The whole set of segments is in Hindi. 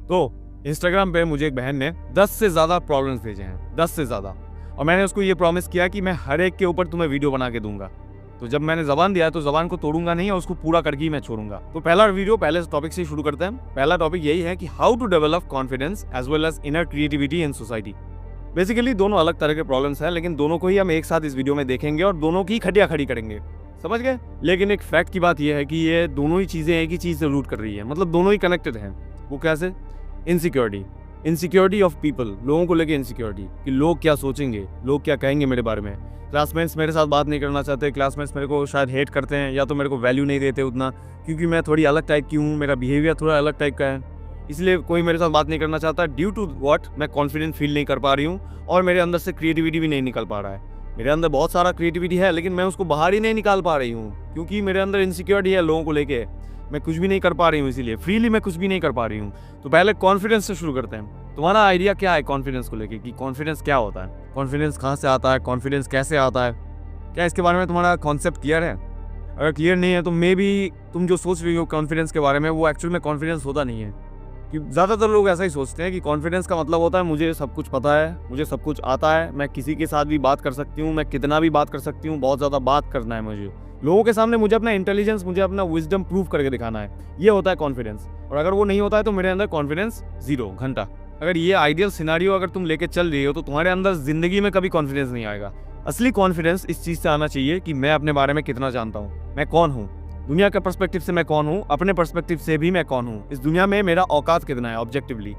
तो इंस्टाग्राम पे मुझे एक बहन ने 10 से ज़्यादा प्रॉब्लम्स भेजे हैं, 10 से ज़्यादा, और मैंने उसको ये प्रॉमिस किया कि मैं हर एक के ऊपर तुम्हें वीडियो बना के दूंगा। तो जब मैंने ज़बान दिया तो ज़बान को तोड़ूंगा नहीं और उसको पूरा करके ही मैं छोड़ूंगा। तो पहला वीडियो पहले टॉपिक से शुरू करते हैं। पहला टॉपिक यही है कि how to develop confidence as well as inner creativity in society. Basically दोनों अलग तरह के प्रॉब्लम्स हैं, लेकिन दोनों को ही हम एक साथ इस वीडियो में देखेंगे और दोनों की खटिया खड़ी करेंगे, समझ गए। लेकिन एक फैक्ट की बात यह है कि ये दोनों ही चीज़ें एक ही चीज़ से रूट कर रही है, मतलब दोनों ही कनेक्टेड हैं। वो कैसे? इनसिक्योरिटी ऑफ पीपल, लोगों को लेके इनसिक्योरिटी कि लोग क्या सोचेंगे, लोग क्या कहेंगे मेरे बारे में। क्लासमेट्स मेरे साथ बात नहीं करना चाहते, क्लासमेट्स मेरे को शायद हेट करते हैं या तो मेरे को वैल्यू नहीं देते उतना, क्योंकि मैं थोड़ी अलग टाइप की हूँ, मेरा बिहेवियर थोड़ा अलग टाइप का है, इसलिए कोई मेरे साथ बात नहीं करना चाहता। ड्यू टू व्हाट, मैं कॉन्फिडेंट फील नहीं कर पा रही हूँ और मेरे अंदर से क्रिएटिविटी भी नहीं निकल पा रहा है। मेरे अंदर बहुत सारा क्रिएटिविटी है, लेकिन मैं उसको बाहर ही नहीं निकाल पा रही हूँ, क्योंकि मेरे अंदर इनसिक्योरिटी है लोगों को लेके। मैं कुछ भी नहीं कर पा रही हूँ, इसीलिए फ्रीली मैं कुछ भी नहीं कर पा रही हूँ। तो पहले कॉन्फिडेंस से शुरू करते हैं। तुम्हारा आइडिया क्या है कॉन्फिडेंस को लेके, कि कॉन्फिडेंस क्या होता है, कॉन्फिडेंस कहाँ से आता है, कॉन्फिडेंस कैसे आता है? क्या इसके बारे में तुम्हारा कॉन्सेप्ट क्लियर है? अगर क्लियर नहीं है तो मे बी तुम जो सोच रही हो कॉन्फिडेंस के बारे में, वो एक्चुअल में कॉन्फिडेंस होता नहीं है। कि ज़्यादातर लोग ऐसा ही सोचते हैं कि कॉन्फिडेंस का मतलब होता है मुझे सब कुछ पता है, मुझे सब कुछ आता है, मैं किसी के साथ भी बात कर सकती हूँ, मैं कितना भी बात कर सकती हूँ, बहुत ज़्यादा बात करना है मुझे, लोगों के सामने मुझे अपना इंटेलिजेंस, मुझे अपना विजडम प्रूव करके दिखाना है। ये होता है कॉन्फिडेंस। और अगर वो नहीं होता है तो मेरे अंदर कॉन्फिडेंस 0 घंटा। अगर ये आइडियल सिनारियो अगर तुम लेके चल रही हो तो तुम्हारे अंदर जिंदगी में कभी कॉन्फिडेंस नहीं आएगा। असली कॉन्फिडेंस इस चीज़ से आना चाहिए कि मैं अपने बारे में कितना जानता हूँ, मैं कौन हूँ, दुनिया के पर्सपेक्टिव से मैं कौन हूँ, अपने पर्सपेक्टिव से भी मैं कौन हूँ, इस दुनिया में मेरा औकात कितना है ऑब्जेक्टिवली।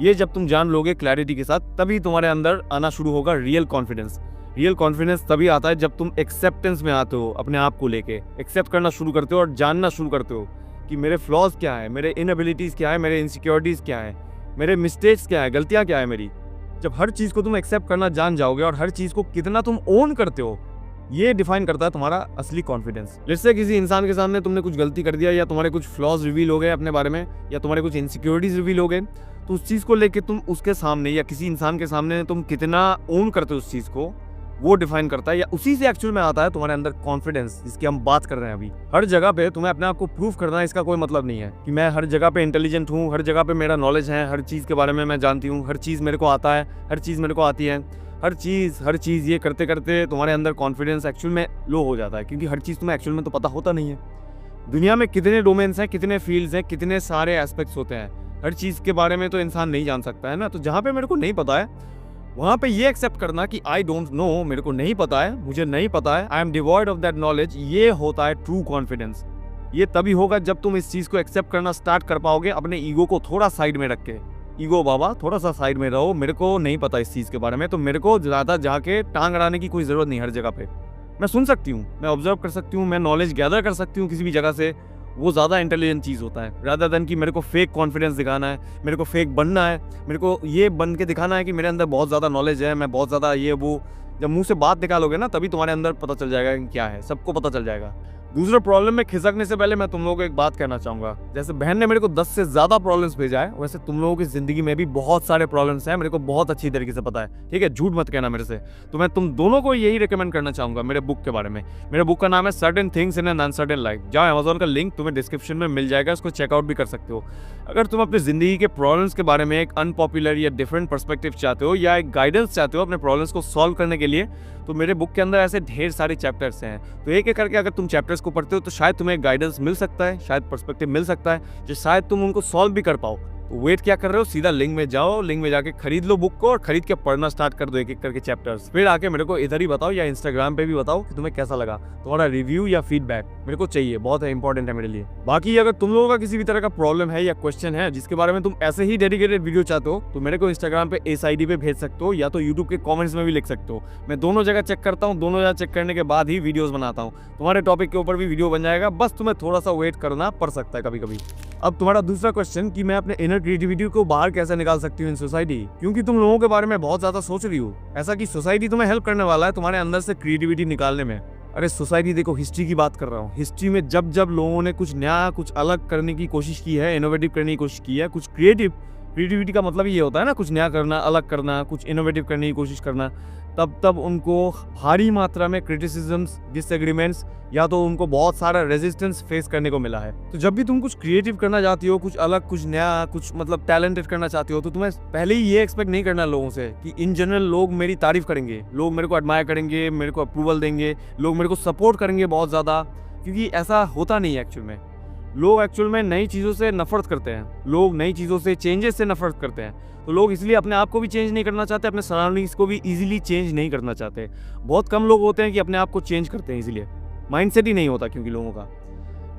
ये जब तुम जान लोगे क्लैरिटी के साथ, तभी तुम्हारे अंदर आना शुरू होगा रियल कॉन्फिडेंस। रियल कॉन्फिडेंस तभी आता है जब तुम एक्सेप्टेंस में आते हो, अपने आप को लेके एक्सेप्ट करना शुरू करते हो और जानना शुरू करते हो कि मेरे फ्लॉज क्या है, मेरे इनएबिलिटीज़ क्या है, मेरे इनसिक्योरिटीज़ क्या है, मेरे मिस्टेक्स क्या है, गलतियाँ क्या है मेरी। जब हर चीज़ को तुम एक्सेप्ट करना जान जाओगे और हर चीज़ को कितना तुम ओन करते हो, ये डिफाइन करता है तुम्हारा असली कॉन्फिडेंस। जैसे किसी इंसान के सामने तुमने कुछ गलती कर दिया, या तुम्हारे कुछ फ्लॉज रिवील हो गए अपने बारे में, या तुम्हारे कुछ इनसिक्योरिटीज रिवील हो गए, तो उस चीज़ को लेके तुम उसके सामने या किसी इंसान के सामने तुम कितना ओन करते हो उस चीज़ को, वो डिफाइन करता है, या उसी से एक्चुअल में आता है तुम्हारे अंदर कॉन्फिडेंस, जिसकी हम बात कर रहे हैं अभी। हर जगह पे तुम्हें अपने आप को प्रूव करना है, इसका कोई मतलब नहीं है कि मैं हर जगह पे इंटेलिजेंट हूँ, हर जगह पे मेरा नॉलेज है, हर चीज़ के बारे में मैं जानती हूँ, हर चीज़ मेरे को आता है, हर चीज़ मेरे को आती है, हर चीज़ ये करते करते तुम्हारे अंदर कॉन्फिडेंस एक्चुअल में लो हो जाता है, क्योंकि हर चीज़ तुम्हें एक्चुअल में तो पता होता नहीं है। दुनिया में कितने डोमेन्स हैं, कितने फील्ड्स हैं, कितने सारे एस्पेक्ट्स होते हैं, हर चीज़ के बारे में तो इंसान नहीं जान सकता है ना। तो जहाँ पे मेरे को नहीं पता है, वहाँ पे ये एक्सेप्ट करना कि आई डोंट नो, मेरे को नहीं पता है, मुझे नहीं पता है, I am devoid of that knowledge, ये होता है ट्रू कॉन्फिडेंस। ये तभी होगा जब तुम इस चीज़ को एक्सेप्ट करना स्टार्ट कर पाओगे, अपने ईगो को थोड़ा साइड में रख के। ईगो बाबा थोड़ा सा साइड में रहो, मेरे को नहीं पता इस चीज़ के बारे में, तो मेरे को ज़्यादा जाके टांग अड़ाने की कोई ज़रूरत नहीं। हर जगह पे मैं सुन सकती हूँ, मैं ऑब्जर्व कर सकती हूँ, मैं नॉलेज गैदर कर सकती हूँ किसी भी जगह से, वो ज़्यादा इंटेलिजेंट चीज़ होता है, रादर देन कि मेरे को फेक कॉन्फिडेंस दिखाना है, मेरे को फेक बनना है, मेरे को ये बन के दिखाना है कि मेरे अंदर बहुत ज़्यादा नॉलेज है, मैं बहुत ज़्यादा ये वो। जब मुंह से बात निकालोगे ना, तभी तुम्हारे अंदर पता चल जाएगा कि क्या है, सबको पता चल जाएगा। दूसरे प्रॉब्लम में खिसकने से पहले मैं तुम लोगों को एक बात कहना चाहूँगा। जैसे बहन ने मेरे को 10 से ज़्यादा प्रॉब्लम्स भेजा है, वैसे तुम लोगों की ज़िंदगी में भी बहुत सारे प्रॉब्लम्स हैं, मेरे को बहुत अच्छी तरीके से पता है, ठीक है, झूठ मत कहना मेरे से। तो मैं तुम दोनों को यही रिकमेंड करना चाहूँगा मेरे बुक के बारे में। मेरे बुक का नाम है certain things in an uncertain life. जाओ, अमेज़न का लिंक तुम्हें डिस्क्रिप्शन में मिल जाएगा, इसको चेकआउट भी कर सकते हो। अगर तुम अपनी ज़िंदगी के प्रॉब्लम्स के बारे में एक अनपॉपुलर या डिफरेंट पर्सपेक्टिव चाहते हो, या एक गाइडेंस चाहते हो अपने प्रॉब्लम्स को सॉल्व करने के लिए, तो मेरे बुक के अंदर ऐसे ढेर सारे चैप्टर्स हैं। तो एक एक करके अगर तुम चैप्टर्स को पढ़ते हो तो शायद तुम्हें गाइडेंस मिल सकता है, शायद पर्सपेक्टिव मिल सकता है, जो शायद तुम उनको सॉल्व भी कर पाओ। तो वेट क्या कर रहे हो, सीधा लिंक में जाओ, लिंक में जाके खरीद लो बुक को और खरीद के पढ़ना स्टार्ट कर दो एक एक करके चैप्टर्स। फिर आके मेरे को इधर ही बताओ या इंस्टाग्राम पे भी बताओ कि तुम्हें कैसा लगा, तुम्हारा रिव्यू या फीडबैक मेरे को चाहिए, बहुत इंपॉर्टेंट है मेरे लिए। बाकी अगर तुम लोगों का किसी भी तरह का प्रॉब्लम है या क्वेश्चन है जिसके बारे में तुम ऐसे ही डेडिकेटेड वीडियो चाहते हो, तो मेरे को इंस्टाग्राम पे इस आईडी पे भेज सकते हो, या तो यूट्यूब के कॉमेंट्स में भी लिख सकते हो। मैं दोनों जगह चेक करता हूँ, दोनों जगह चेक करने के बाद ही वीडियोस बनाता हूँ। तुम्हारे टॉपिक के ऊपर भी वीडियो बन जाएगा, बस तुम्हें थोड़ा सा वेट करना पड़ सकता है कभी कभी। अब तुम्हारा दूसरा क्वेश्चन कि मैं अपने इनर क्रिएटिविटी को बाहर कैसे निकाल सकती हूँ इन सोसाइटी, क्योंकि तुम लोगों के बारे में बहुत ज्यादा सोच रही हो ऐसा कि सोसाइटी तुम्हें हेल्प करने वाला है तुम्हारे अंदर से क्रिएटिविटी निकालने में। अरे सोसाइटी देखो, हिस्ट्री की बात कर रहा हूँ। हिस्ट्री में जब जब लोगों ने कुछ नया, कुछ अलग करने की कोशिश की है, इनोवेटिव करने की कोशिश की है, कुछ क्रिएटिविटी का मतलब ये होता है ना, कुछ नया करना, अलग करना, कुछ इनोवेटिव करने की कोशिश करना। तब तब उनको भारी मात्रा में क्रिटिसिजम्स, डिसएग्रीमेंट्स या तो उनको बहुत सारा रेजिस्टेंस फेस करने को मिला है। तो जब भी तुम कुछ क्रिएटिव करना चाहती हो, कुछ अलग, कुछ नया, कुछ मतलब टैलेंटेड करना चाहती हो, तो तुम्हें पहले ही ये एक्सपेक्ट नहीं करना लोगों से कि इन जनरल लोग मेरी तारीफ करेंगे, लोग मेरे को एडमायर करेंगे, मेरे को अप्रूवल देंगे, लोग मेरे को सपोर्ट करेंगे बहुत ज़्यादा, क्योंकि ऐसा होता नहीं है एक्चुअल में। लोग एक्चुअल में नई चीज़ों से नफरत करते हैं, लोग नई चीज़ों से, चेंजेस से नफरत करते हैं। तो लोग इसलिए अपने आप को भी चेंज नहीं करना चाहते, अपने सराउंडिंग्स को भी इजीली चेंज नहीं करना चाहते। बहुत कम लोग होते हैं कि अपने आप को चेंज करते हैं इजीली, माइंडसेट ही नहीं होता क्योंकि लोगों का,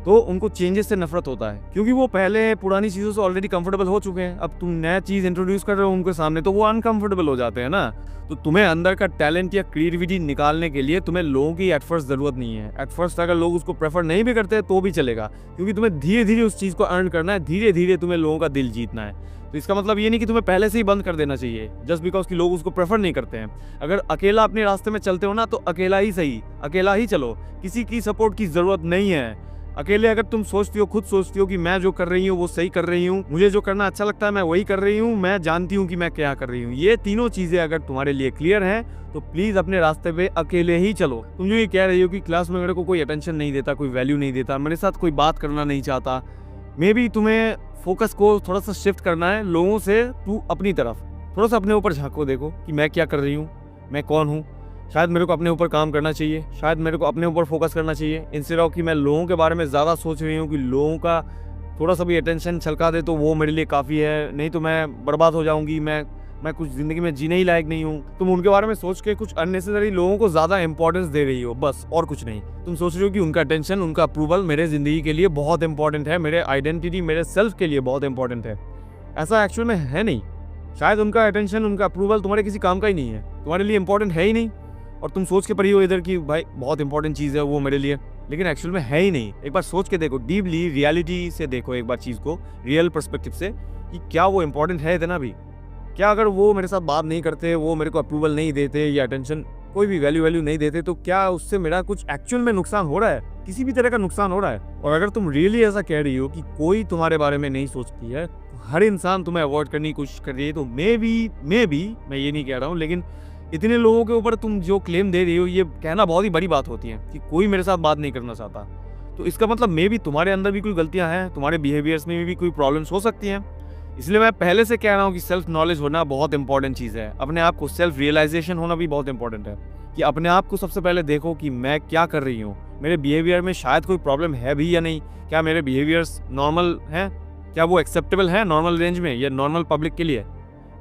तो उनको चेंजेस से नफरत होता है क्योंकि वो पहले पुरानी चीज़ों से ऑलरेडी कंफर्टेबल हो चुके हैं। अब तुम नया चीज़ इंट्रोड्यूस कर रहे हो उनके सामने, तो वो अनकंफर्टेबल हो जाते हैं ना। तो तुम्हें अंदर का टैलेंट या क्रिएटिविटी निकालने के लिए तुम्हें लोगों की एट फर्स्ट ज़रूरत नहीं है। एट फर्स्ट अगर लोग उसको प्रेफर नहीं भी करते तो भी चलेगा, क्योंकि तुम्हें धीरे धीरे उस चीज़ को अर्न करना है, धीरे धीरे तुम्हें लोगों का दिल जीतना है। तो इसका मतलब ये नहीं कि तुम्हें पहले से ही बंद कर देना चाहिए जस्ट बिकॉज कि लोग उसको प्रेफर नहीं करते हैं। अगर अकेला अपने रास्ते में चलते हो ना, तो अकेला ही सही, अकेला ही चलो, किसी की सपोर्ट की ज़रूरत नहीं है। अकेले अगर तुम सोचती हो, खुद सोचती हो कि मैं जो कर रही हूँ वो सही कर रही हूँ, मुझे जो करना अच्छा लगता है मैं वही कर रही हूँ, मैं जानती हूँ कि मैं क्या कर रही हूँ, ये तीनों चीज़ें अगर तुम्हारे लिए क्लियर हैं तो प्लीज़ अपने रास्ते पे अकेले ही चलो। तुम जो ये कह रही हो कि क्लास में मेरे को कोई अटेंशन नहीं देता, कोई वैल्यू नहीं देता, मेरे साथ कोई बात करना नहीं चाहता, मे बी तुम्हें फोकस को थोड़ा सा शिफ्ट करना है लोगों से टू अपनी तरफ। थोड़ा सा अपने ऊपर झांको, देखो कि मैं क्या कर रही हूँ, मैं कौन हूँ। शायद मेरे को अपने ऊपर काम करना चाहिए, शायद मेरे को अपने ऊपर फोकस करना चाहिए, इंस्टेड ऑफ कि मैं लोगों के बारे में ज़्यादा सोच रही हूँ कि लोगों का थोड़ा सा भी अटेंशन छलका दे तो वो मेरे लिए काफ़ी है, नहीं तो मैं बर्बाद हो जाऊँगी, मैं कुछ ज़िंदगी में जीने ही लायक नहीं हूँ। तुम उनके बारे में सोच के कुछ अननेसेसरी लोगों को ज़्यादा इंपॉर्टेंस दे रही हो, बस और कुछ नहीं। तुम सोच रही हो कि उनका अटेंशन, उनका अप्रूवल मेरे ज़िंदगी के लिए बहुत इंपॉर्टेंट है, मेरे आइडेंटिटी, मेरे सेल्फ के लिए बहुत इंपॉर्टेंट है। ऐसा एक्चुअल में है नहीं। शायद उनका अटेंशन, उनका अप्रूवल तुम्हारे किसी काम का ही नहीं है, तुम्हारे लिए इंपॉर्टेंट है ही नहीं, और तुम सोच के पड़ी हो इधर कि भाई बहुत इंपॉर्टेंट चीज़ है वो मेरे लिए, लेकिन एक्चुअल में है ही नहीं। एक बार सोच के देखो, डीपली रियलिटी से देखो एक बार चीज़ को, रियल पर्सपेक्टिव से, कि क्या वो इंपॉर्टेंट है इतना भी। क्या अगर वो मेरे साथ बात नहीं करते, वो मेरे को अप्रूवल नहीं देते या अटेंशन, कोई भी वैल्यू नहीं देते, तो क्या उससे मेरा कुछ एक्चुअल में नुकसान हो रहा है? किसी भी तरह का नुकसान हो रहा है? और अगर तुम रियली ऐसा कह रही हो कि कोई तुम्हारे बारे में नहीं सोचती है, हर इंसान तुम्हें अवॉइड करने की कोशिश कर रही है, तो मे बी मैं ये नहीं कह रहा हूँ, लेकिन इतने लोगों के ऊपर तुम जो क्लेम दे रही हो, ये कहना बहुत ही बड़ी बात होती है कि कोई मेरे साथ बात नहीं करना चाहता। तो इसका मतलब मे बी तुम्हारे अंदर भी कोई गलतियां हैं, तुम्हारे बिहेवियर्स में भी कोई प्रॉब्लम्स हो सकती हैं। इसलिए मैं पहले से कह रहा हूँ कि सेल्फ नॉलेज होना बहुत इंपॉर्टेंट चीज़ है। अपने आप को सेल्फ रियलाइजेशन होना भी बहुत इंपॉर्टेंट है, कि अपने आप को सबसे पहले देखो कि मैं क्या कर रही हूँ, मेरे बिहेवियर में शायद कोई प्रॉब्लम है भी या नहीं, क्या मेरे बिहेवियर्स नॉर्मल हैं, क्या वो एक्सेप्टेबल है नॉर्मल रेंज में या नॉर्मल पब्लिक के लिए,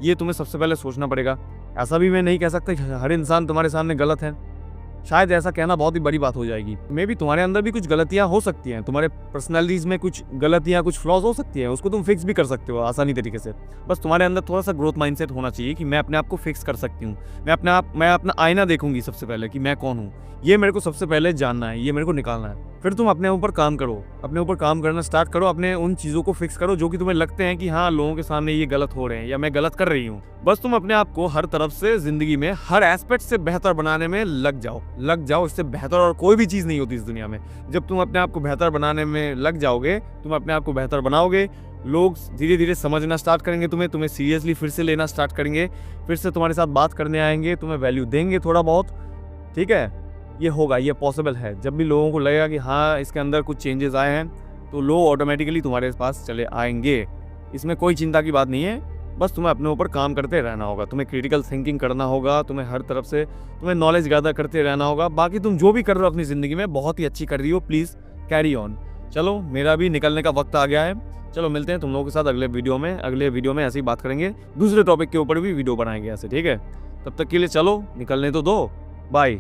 ये तुम्हें सबसे पहले सोचना पड़ेगा। ऐसा भी मैं नहीं कह सकता कि हर इंसान तुम्हारे सामने गलत है, शायद ऐसा कहना बहुत ही बड़ी बात हो जाएगी। मे बी तुम्हारे अंदर भी कुछ गलतियां हो सकती हैं, तुम्हारे पर्सनैलिटीज़ में कुछ गलतियां, कुछ फ्लॉज हो सकती हैं, उसको तुम फिक्स भी कर सकते हो आसानी तरीके से। बस तुम्हारे अंदर थोड़ा सा ग्रोथ माइंडसेट होना चाहिए कि मैं अपने आप को फिक्स कर सकती हूँ, मैं अपना आईना देखूंगी सबसे पहले कि मैं कौन हूँ, ये मेरे को सबसे पहले जानना है, ये मेरे को निकालना है। फिर तुम अपने ऊपर काम करो, अपने ऊपर काम करना स्टार्ट करो, अपने उन चीज़ों को फिक्स करो जो कि तुम्हें लगते हैं कि हाँ लोगों के सामने ये गलत हो रहे हैं या मैं गलत कर रही हूँ। बस तुम अपने आप को हर तरफ से ज़िंदगी में हर एस्पेक्ट से बेहतर बनाने में लग जाओ। इससे बेहतर और कोई भी चीज़ नहीं होती इस दुनिया में। जब तुम अपने आप को बेहतर बनाने में लग जाओगे, तुम अपने आप को बेहतर बनाओगे, लोग धीरे धीरे समझना स्टार्ट करेंगे, तुम्हें सीरियसली फिर से लेना स्टार्ट करेंगे, फिर से तुम्हारे साथ बात करने आएंगे, तुम्हें वैल्यू देंगे थोड़ा बहुत। ठीक है, ये होगा, ये पॉसिबल है। जब भी लोगों को लगेगा कि हाँ इसके अंदर कुछ चेंजेस आए हैं, तो लोग ऑटोमेटिकली तुम्हारे पास चले आएंगे। इसमें कोई चिंता की बात नहीं है, बस तुम्हें अपने ऊपर काम करते रहना होगा, तुम्हें क्रिटिकल थिंकिंग करना होगा, तुम्हें हर तरफ से तुम्हें नॉलेज गैदर करते रहना होगा। बाकी तुम जो भी कर रहे हो अपनी ज़िंदगी में बहुत ही अच्छी कर रही हो, प्लीज़ कैरी ऑन। चलो, मेरा भी निकलने का वक्त आ गया है। चलो मिलते हैं तुम लोगों के साथ अगले वीडियो में ऐसे ही बात करेंगे, दूसरे टॉपिक के ऊपर भी वीडियो बनाएंगे ऐसे। ठीक है, तब तक के लिए चलो निकलने तो दो, बाय।